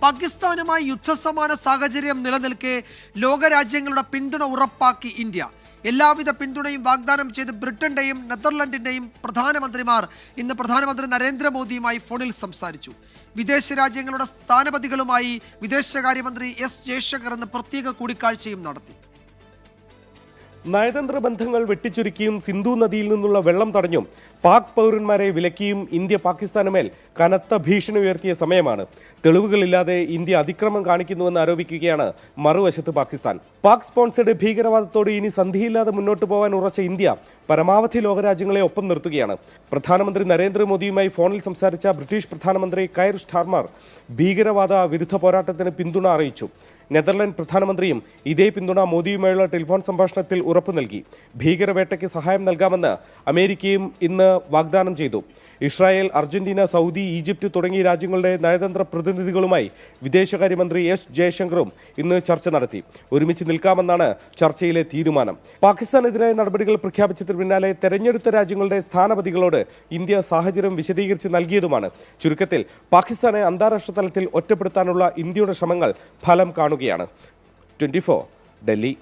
പാകിസ്ഥാനുമായി യുദ്ധസമാന സാഹചര്യം നിലനിൽക്കെ ലോകരാജ്യങ്ങളുടെ പിന്തുണ ഉറപ്പാക്കി ഇന്ത്യ. എല്ലാവിധ പിന്തുണയും വാഗ്ദാനം ചെയ്ത് ബ്രിട്ടന്റെയും നെതർലൻഡിന്റെയും പ്രധാനമന്ത്രിമാർ ഇന്ന് പ്രധാനമന്ത്രി നരേന്ദ്രമോദിയുമായി ഫോണിൽ സംസാരിച്ചു. വിദേശ രാജ്യങ്ങളുടെ സ്ഥാനപതികളുമായി വിദേശകാര്യമന്ത്രി എസ് ജയശങ്കർ ഇന്ന് പ്രത്യേക കൂടിക്കാഴ്ചയും നടത്തി. നയതന്ത്ര ബന്ധങ്ങൾ വെട്ടിച്ചുരുക്കിയും സിന്ധു നദിയിൽ നിന്നുള്ള വെള്ളം തടഞ്ഞും പാക് പൗരന്മാരെ വിലക്കിയും ഇന്ത്യ പാകിസ്ഥാന് മേൽ കനത്ത ഭീഷണി ഉയർത്തിയ സമയമാണ്. തെളിവുകളില്ലാതെ ഇന്ത്യ അതിക്രമം കാണിക്കുന്നുവെന്ന് ആരോപിക്കുകയാണ് മറുവശത്ത് പാകിസ്ഥാൻ. പാക് സ്പോൺസേഡ് ഭീകരവാദത്തോട് ഇനി സന്ധിയില്ലാതെ മുന്നോട്ട് പോകാൻ ഉറച്ച ഇന്ത്യ പരമാവധി ലോകരാജ്യങ്ങളെ ഒപ്പം നിർത്തുകയാണ്. പ്രധാനമന്ത്രി നരേന്ദ്രമോദിയുമായി ഫോണിൽ സംസാരിച്ച ബ്രിട്ടീഷ് പ്രധാനമന്ത്രി കയർ സ്റ്റാർമർ ഭീകരവാദ വിരുദ്ധ പോരാട്ടത്തിന് പിന്തുണ അറിയിച്ചു. നെതർലൻഡ് പ്രധാനമന്ത്രിയും ഇതേ പിന്തുണ മോദിയുമായുള്ള ടെലിഫോൺ സംഭാഷണത്തിൽ ഉറപ്പു നൽകി. ഭീകരവേട്ടയ്ക്ക് സഹായം നൽകാമെന്ന് അമേരിക്കയും ഇന്ന് വാഗ്ദാനം ചെയ്തു. ഇസ്രായേൽ, അർജന്റീന, സൗദി, ഈജിപ്ത് തുടങ്ങിയ രാജ്യങ്ങളുടെ നയതന്ത്ര പ്രതിനിധികളുമായി വിദേശകാര്യമന്ത്രി എസ് ജയശങ്കറും ഇന്ന് ചർച്ച നടത്തി. ഒരുമിച്ച് നിൽക്കാമെന്നാണ് ചർച്ചയിലെ തീരുമാനം. പാകിസ്ഥാനെതിരായ നടപടികൾ പ്രഖ്യാപിച്ചതിന് പിന്നാലെ തെരഞ്ഞെടുത്ത രാജ്യങ്ങളുടെ സ്ഥാനപതികളോട് ഇന്ത്യ സാഹചര്യം വിശദീകരിച്ച് നൽകിയതുമാണ്. ചുരുക്കത്തിൽ പാകിസ്ഥാനെ അന്താരാഷ്ട്ര തലത്തിൽ ഒറ്റപ്പെടുത്താനുള്ള ഇന്ത്യയുടെ ശ്രമങ്ങൾ ഫലം കാണുകയാണ്. 24 ഡൽഹി.